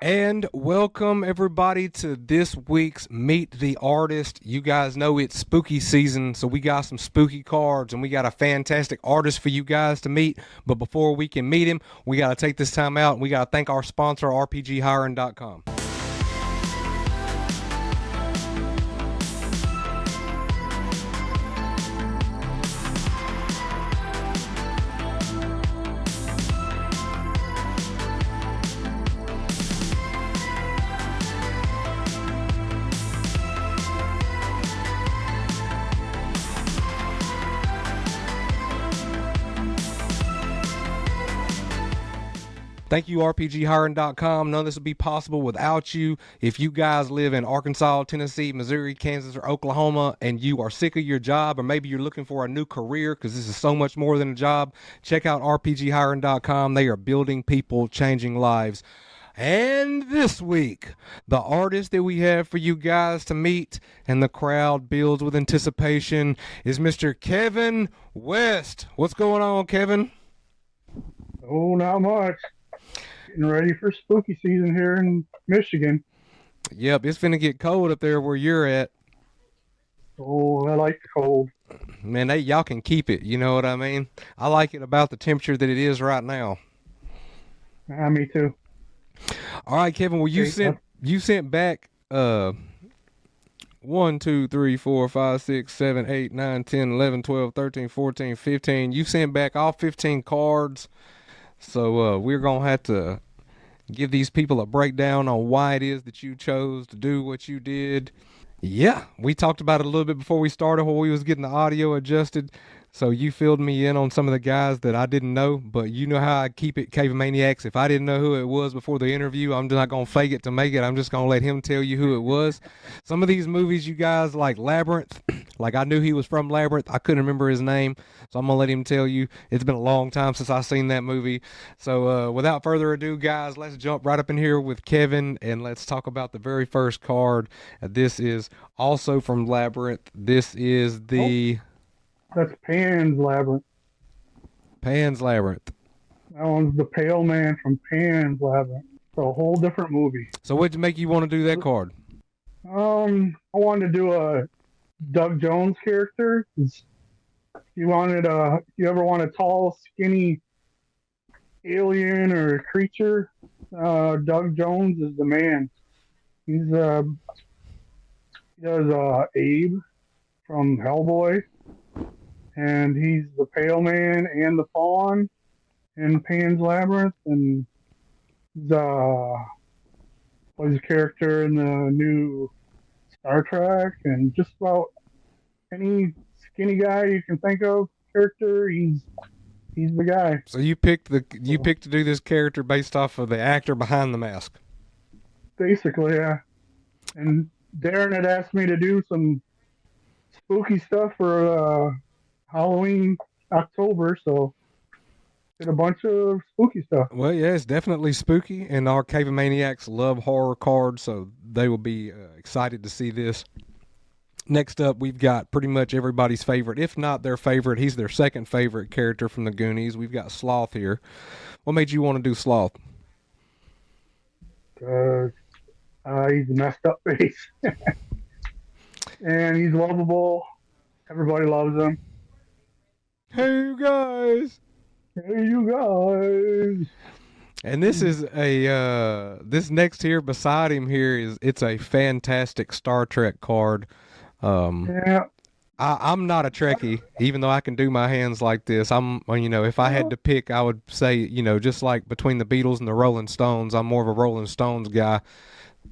And welcome everybody to this week's Meet the Artist. You guys know it's spooky season, so we got some spooky cards and we got a fantastic artist for you guys to meet. But before we can meet him, we got to take this time out and we got to thank our sponsor, RPGhiring.com. Thank you, RPGhiring.com. None of this would be possible without you. If you guys live in Arkansas, Tennessee, Missouri, Kansas, or Oklahoma, and you are sick of your job, or maybe you're looking for a new career because this is so much more than a job, check out RPGhiring.com. They are building people, changing lives. And this week, the artist that we have for you guys to meet, and the crowd builds with anticipation, is Mr. Kevin West. What's going on, Kevin? Oh, not much. Getting ready for spooky season here in Michigan. Yep, it's finna get cold up there where you're at. Oh, I like the cold. Man, y'all can keep it. You know what I mean? I like it about the temperature that it is right now. Me too. All right, Kevin. Well, you sent back 1, 2, 3, 4, 5, 6, 7, 8, 9, 10, 11, 12, 13, 14, 15. You sent back all 15 cards. So we're gonna have to give these people a breakdown on why it is that you chose to do what you did. Yeah, we talked about it a little bit before we started while we was getting the audio adjusted. So you filled me in on some of the guys that I didn't know, but you know how I keep it, Cave Maniacs. If I didn't know who it was before the interview, I'm not going to fake it to make it. I'm just going to let him tell you who it was. Some of these movies, you guys, like Labyrinth, like I knew he was from Labyrinth. I couldn't remember his name, so I'm going to let him tell you. It's been a long time since I've seen that movie. So without further ado, guys, let's jump right up in here with Kevin, and let's talk about the very first card. This is also from Labyrinth. This is the... That's Pan's Labyrinth. Pan's Labyrinth. That one's the Pale Man from Pan's Labyrinth. It's a whole different movie. So what'd make you want to do that card? I wanted to do a Doug Jones character. You ever want a tall, skinny alien or creature? Doug Jones is the man. He does Abe from Hellboy. And he's the Pale Man and the Fawn in Pan's Labyrinth, and plays a character in the new Star Trek, and just about any skinny guy you can think of character, he's the guy. So you picked to do this character based off of the actor behind the mask. Basically, yeah. And Darren had asked me to do some spooky stuff for Halloween, October, so did a bunch of spooky stuff. Well, yeah, it's definitely spooky, and our Cave Maniacs love horror cards, so they will be excited to see this. Next up, we've got pretty much everybody's favorite, if not their favorite. He's their second favorite character from the Goonies. We've got Sloth here. What made you want to do Sloth? He's a messed up face. And he's lovable. Everybody loves him. Hey, you guys. Hey, you guys. And this is this next here beside him here it's a fantastic Star Trek card. Yeah. I'm not a Trekkie, even though I can do my hands like this. If I had to pick, I would say, just like between the Beatles and the Rolling Stones, I'm more of a Rolling Stones guy.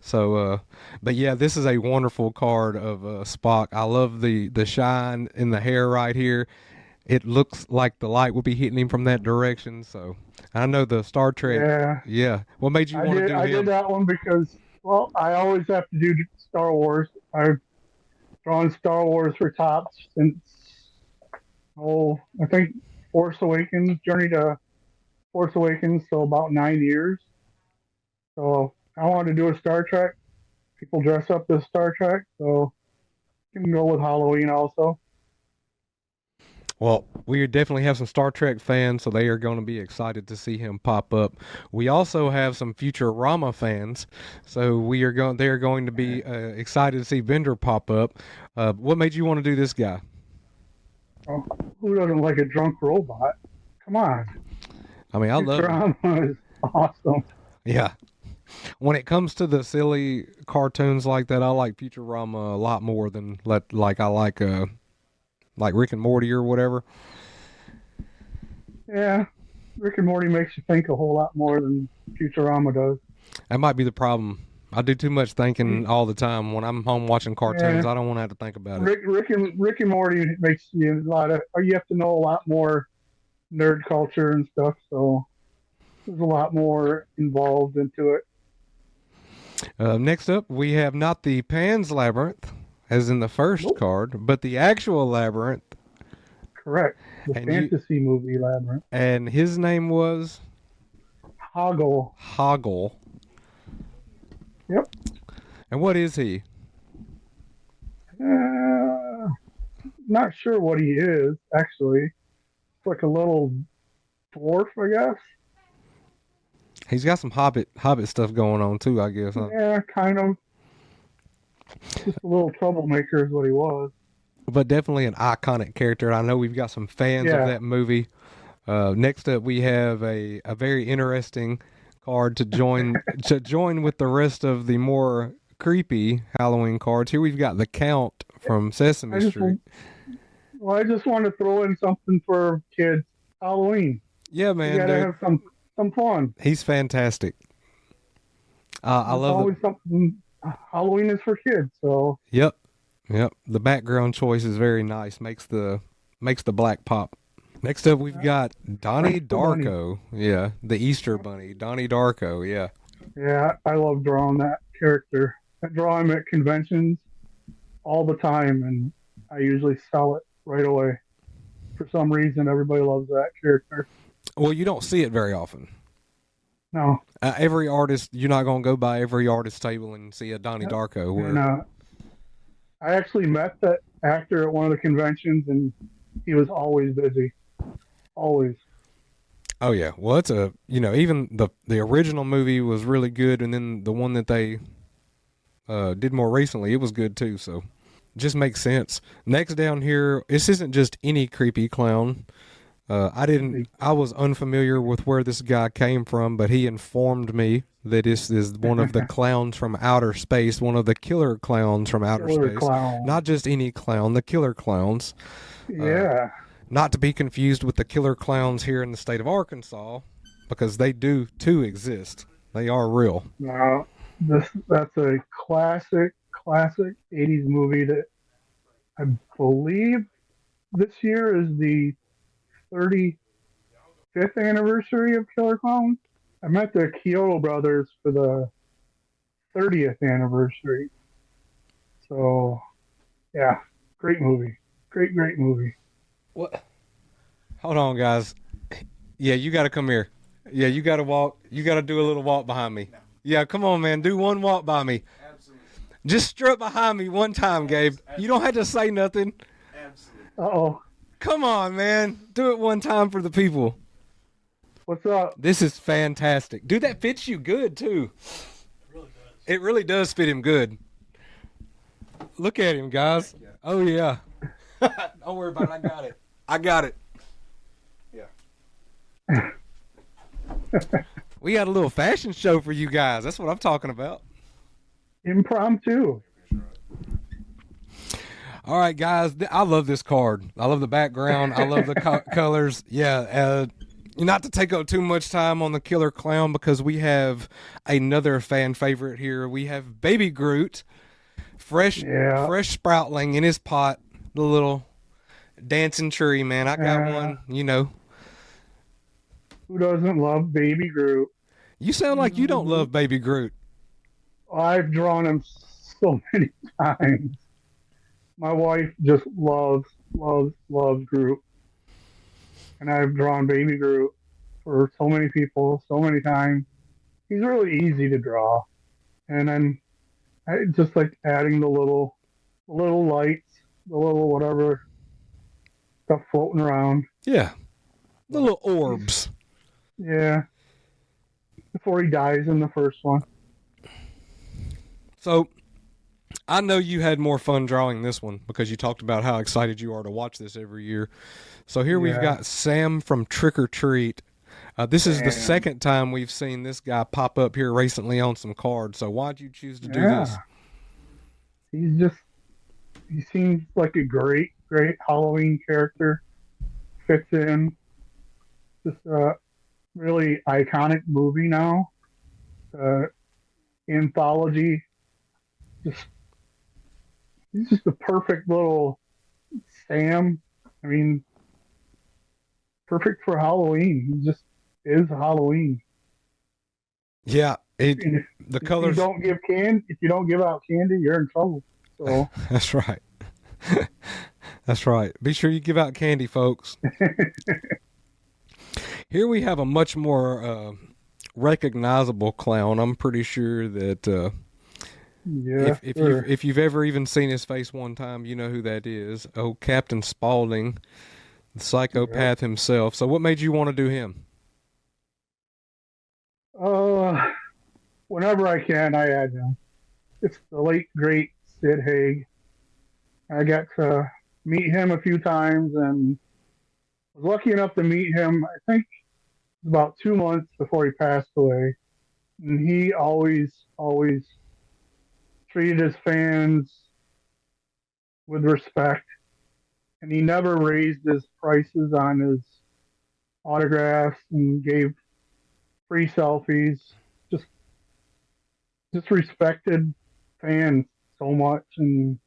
So, but yeah, this is a wonderful card of Spock. I love the shine in the hair right here. It looks like the light will be hitting him from that direction. So I know the Star Trek. Yeah. Yeah. What made you want to do him? I did that one because, well, I always have to do Star Wars. I've drawn Star Wars for Topps since, I think Journey to Force Awakens, so about 9 years. So I wanted to do a Star Trek. People dress up as Star Trek, so you can go with Halloween also. Well, we definitely have some Star Trek fans, so they are going to be excited to see him pop up. We also have some Futurama fans, so they are going to be excited to see Bender pop up. What made you want to do this guy? Oh, who doesn't like a drunk robot? Come on. I mean, I love him. Futurama is awesome. Yeah. When it comes to the silly cartoons like that, I like Futurama a lot more than I like Rick and Morty or whatever. Yeah, Rick and Morty makes you think a whole lot more than Futurama does. That might be the problem. I do too much thinking all the time. When I'm home watching cartoons, Yeah, I don't want to have to think about it. Rick and Morty makes you a lot of. You have to know a lot more nerd culture and stuff. So there's a lot more involved into it. Next up, we have not the Pan's Labyrinth, as in the first Nope. card, but the actual Labyrinth. Correct. The And fantasy movie Labyrinth. and his name was Hoggle. Hoggle. Yep. And what is he? Not sure what he is, actually. It's like a little dwarf, I guess. He's got some Hobbit stuff going on too, I guess. Huh? Yeah, kind of. Just a little troublemaker is what he was. But definitely an iconic character. I know we've got some fans of that movie. Next up, we have a very interesting card to join with the rest of the more creepy Halloween cards. Here we've got the Count from Sesame Street. I just want to throw in something for kids. Halloween. Yeah, man. You gotta have some fun. He's fantastic. I love always something. Halloween is for kids, so. Yep. The background choice is very nice. Makes the black pop. Next up, we've got Donnie Darko. Yeah, the Easter Bunny, Donnie Darko. Yeah. Yeah, I love drawing that character. I draw him at conventions all the time, and I usually sell it right away. For some reason, everybody loves that character. Well, you don't see it very often. No. Every artist, you're not going to go by every artist table and see a Donnie Darko. And, I actually met that actor at one of the conventions, and he was always busy. Always. Oh yeah, well it's even the original movie was really good, and then the one that they did more recently, it was good too. So just makes sense. Next down here, this isn't just any creepy clown. I was unfamiliar with where this guy came from, but he informed me that this is one of the clowns from outer space, one of the killer clowns from outer space. Clown. Not just any clown, the killer clowns. Yeah. Not to be confused with the killer clowns here in the state of Arkansas, because they do too exist. They are real. No, that's a classic 80s movie that I believe this year is the 35th anniversary of Killer Clowns. I met the Kyoto brothers for the 30th anniversary. So, yeah, great movie. Great movie. What? Hold on, guys. Yeah, you got to come here. Yeah, you got to walk. You got to do a little walk behind me. No. Yeah, come on, man. Do one walk by me. Absolutely. Just strut behind me one time, Gabe. Absolutely. You don't have to say nothing. Absolutely. Uh-oh. Come on, man. Do it one time for the people. What's up? This is fantastic. Dude, that fits you good, too. It really does. It really does fit him good. Look at him, guys. Oh, yeah. Don't worry about it. I got it. Yeah. We got a little fashion show for you guys. That's what I'm talking about. Impromptu. All right, guys. I love this card. I love the background. I love the colors. Yeah. Not to take up too much time on the Killer Clown, because we have another fan favorite here. We have Baby Groot, fresh sproutling in his pot. The little dancing tree, man. I got one, Who doesn't love Baby Groot? You sound like you don't love Baby Groot. I've drawn him so many times. My wife just loves Groot. And I've drawn Baby Groot for so many people, so many times. He's really easy to draw. And then I just like adding the little lights, the little whatever stuff floating around. Yeah. The little orbs. Yeah. Before he dies in the first one. So, I know you had more fun drawing this one because you talked about how excited you are to watch this every year. So here we've got Sam from Trick or Treat. This is the second time we've seen this guy pop up here recently on some cards. So why'd you choose to do this? He seems like a great Halloween character. Fits in. Just a really iconic movie now. Anthology. He's just a perfect little Sam. I mean, perfect for Halloween. He just is Halloween. Yeah, the colors. If you don't give out candy, you're in trouble. So That's right. That's right. Be sure you give out candy, folks. Here we have a much more recognizable clown. I'm pretty sure that if you've ever even seen his face one time, you know who that is. Oh, Captain Spaulding, the psychopath himself. So what made you want to do him? Whenever I can, I add him. It's the late great Sid Haig. I got to meet him a few times and was lucky enough to meet him. I think about 2 months before he passed away, and he always treated his fans with respect, and he never raised his prices on his autographs and gave free selfies. Just respected fans so much and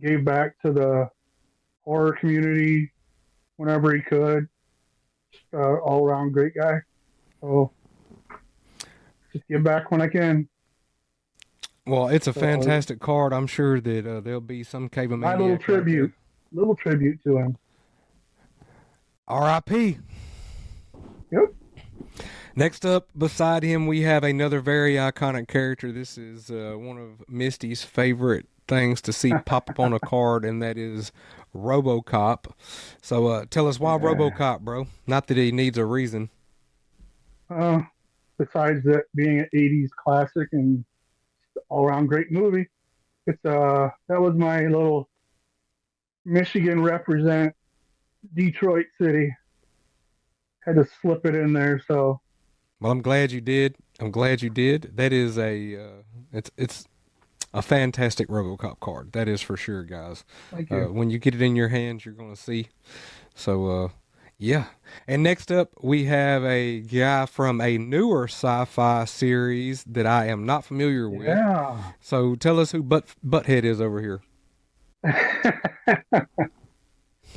gave back to the horror community whenever he could. Just all around great guy. So just give back when I can. Well, it's a fantastic card. I'm sure that there'll be some cave of maniac. Little tribute to him. R.I.P. Yep. Next up, beside him, we have another very iconic character. This is one of Misty's favorite things to see pop up on a card, and that is RoboCop. So tell us why RoboCop, bro. Not that he needs a reason. Besides that being an 80s classic and all-around great movie, it's that was my little Michigan represent Detroit City. Had to slip it in there, so. Well, I'm glad you did. That is it's a fantastic RoboCop card. That is for sure, guys. Thank you. When you get it in your hands, you're going to see. So, yeah. And next up, we have a guy from a newer sci-fi series that I am not familiar with. Yeah. So tell us who Butthead is over here.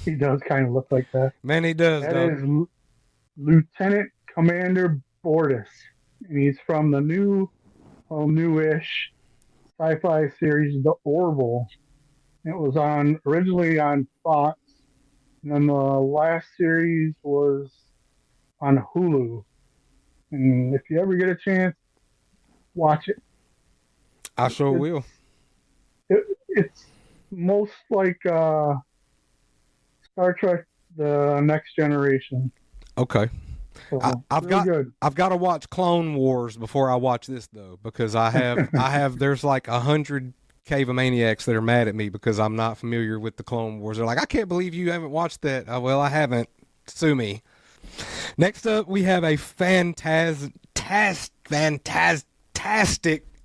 He does kind of look like that. Man, he does. That is Lieutenant Commander Bortus, and he's from the newish sci-fi series, The Orville. It was originally on Fox, and then the last series was on Hulu. And if you ever get a chance, watch it. I sure will. It's most like Star Trek: The Next Generation. Okay. So, I've got to watch Clone Wars before I watch this though, because I have there's like 100 Cave of Maniacs that are mad at me because I'm not familiar with the Clone Wars. They're like, I can't believe you haven't watched that. Well, I haven't. Sue me. Next up, we have a fantastic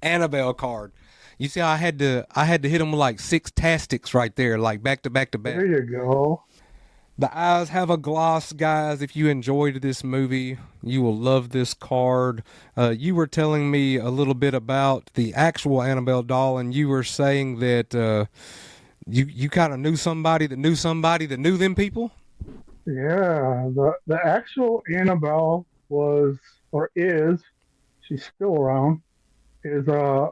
Annabelle card. You see, I had to hit them with like 6 tastics right there, like back to back to back. There you go. The eyes have a gloss, guys. If you enjoyed this movie, you will love this card. You were telling me a little bit about the actual Annabelle doll, and you were saying that you kind of knew somebody that knew somebody that knew them people? Yeah, the actual Annabelle was, or is, she's still around, is a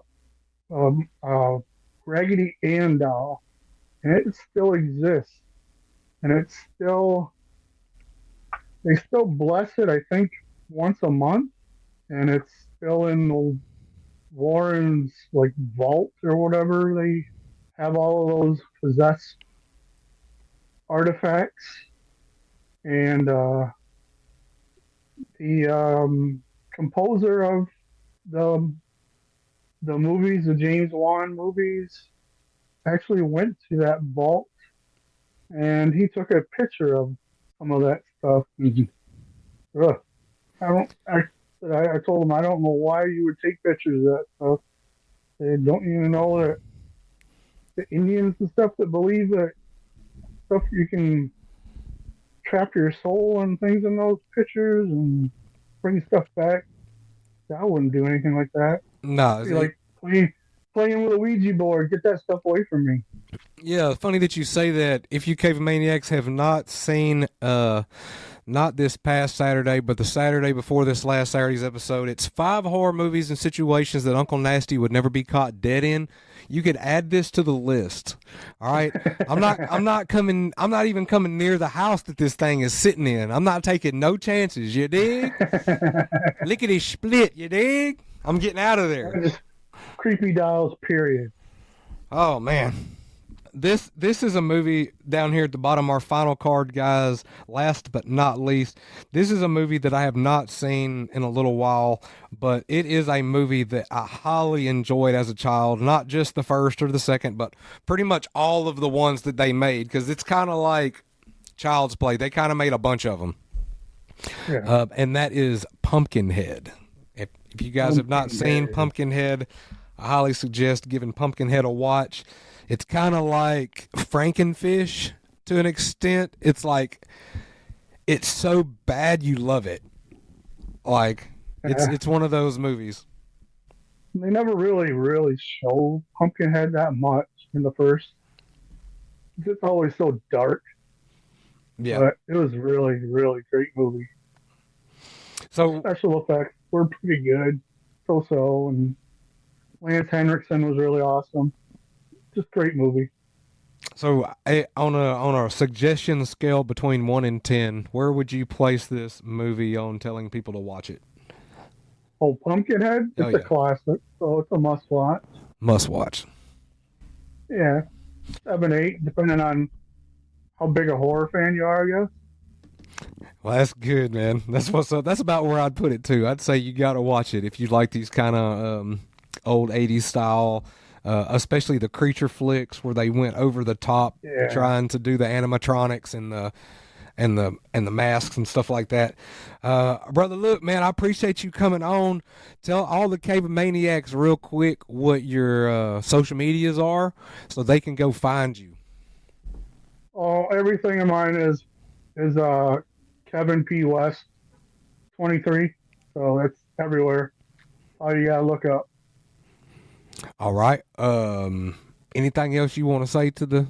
Raggedy Ann doll, and it still exists. And they still bless it, I think, once a month, and it's still in the Warren's like vault or whatever. They have all of those possessed artifacts, and the composer of the movies, the James Wan movies, actually went to that vault and he took a picture of some of that stuff. Ugh, I don't. I told him I don't know why you would take pictures of that stuff. They don't even know that the Indians and stuff that believe that stuff you can trap your soul and things in those pictures and bring stuff back. I wouldn't do anything like that. No, It'd be like playing with a Ouija board. Get that stuff away from me. yeah, funny that you say that. If you cave maniacs have not seen not this past Saturday, but the Saturday before this last Saturday's episode, it's 5 horror movies and situations that Uncle Nasty would never be caught dead in. You could add this to the list. All right. I'm not even coming near the house that this thing is sitting in. I'm not taking no chances, you dig? Lickety split, you dig? I'm getting out of there. Just creepy dolls, period. Oh man. This is a movie down here at the bottom of our final card, guys. Last but not least, this is a movie that I have not seen in a little while, but it is a movie that I highly enjoyed as a child. Not just the first or the second, but pretty much all of the ones that they made, because it's kind of like Child's Play. They kind of made a bunch of them. Yeah. And that is Pumpkinhead. If you guys have not seen Pumpkinhead, I highly suggest giving Pumpkinhead a watch. It's kind of like Frankenfish to an extent. It's like, it's so bad you love it. Like, it's one of those movies. They never really show Pumpkinhead that much in the first. It's always so dark. Yeah. But it was really great movie. So Special effects were pretty good. So, and Lance Henriksen was really awesome. Just great movie. So on a suggestion scale between 1 and 10, where would you place this movie on telling people to watch it? Oh, Pumpkinhead? It's a classic, so it's a must watch. Must watch. Yeah. 7, 8, depending on how big a horror fan you are, I guess. Well, that's good, man. That's what's up. That's about where I'd put it too. I'd say you got to watch it if you like these kind of old 80s style, especially the creature flicks where they went over the top trying to do the animatronics and the masks and stuff like that. Brother, look, man, I appreciate you coming on. Tell all the Cave Maniacs real quick what your social medias are so they can go find you. Oh, everything of mine is Kevin P. West 23. So it's everywhere. All you gotta look up. All right. Anything else you want to say to the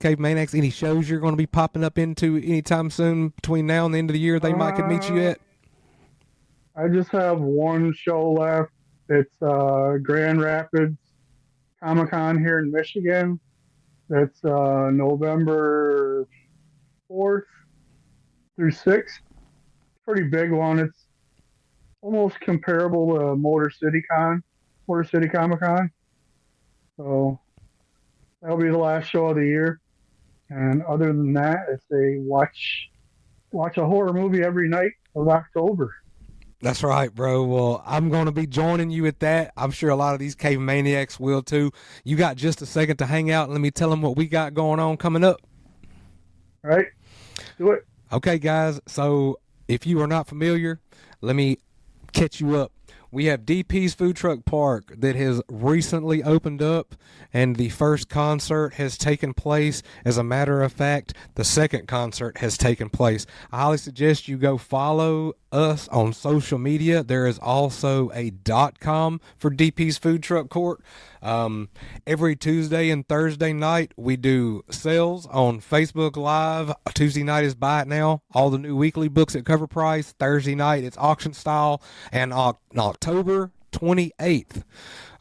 Cave Maniacs? Any shows you're going to be popping up into anytime soon between now and the end of the year they might could meet you at? I just have one show left. It's Grand Rapids Comic-Con here in Michigan. That's November 4th through 6th. Pretty big one. It's almost comparable to Motor City Comic-Con. So that'll be the last show of the year. And other than that, it's a watch a horror movie every night of October. That's right, bro. Well, I'm going to be joining you at that. I'm sure a lot of these Cave Maniacs will too. You got just a second to hang out and let me tell them what we got going on coming up. All right. Do it. Okay, guys. So if you are not familiar, let me catch you up. We have DP's Food Truck Park that has recently opened up, and the first concert has taken place. As a matter of fact, the second concert has taken place. I highly suggest you go follow us on social media. There is also a .com for DP's Food Truck Court. Every Tuesday and Thursday night, we do sales on Facebook Live. Tuesday night is Buy It Now. All the new weekly books at cover price. Thursday night, it's auction style. And on October 28th,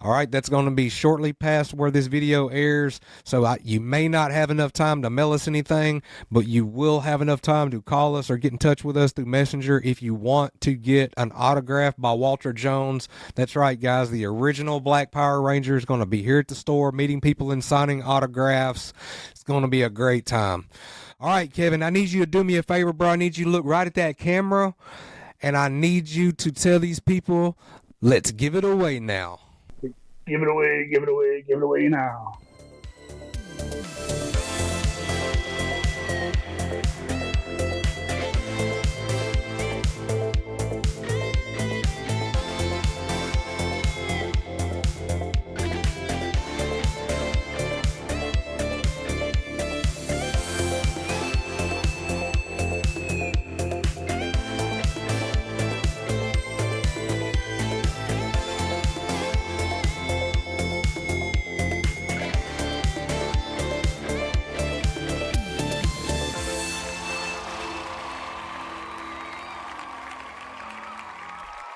all right, that's going to be shortly past where this video airs, so you may not have enough time to mail us anything, but you will have enough time to call us or get in touch with us through Messenger if you want to get an autograph by Walter Jones. That's right, guys, the original Black Power Ranger is going to be here at the store meeting people and signing autographs. It's going to be a great time. All right, Kevin, I need you to do me a favor, bro. I need you to look right at that camera, and I need you to tell these people, let's give it away now. Give it away, give it away, give it away now.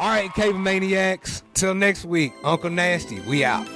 All right, Cable Maniacs. Till next week, Uncle Nasty, we out.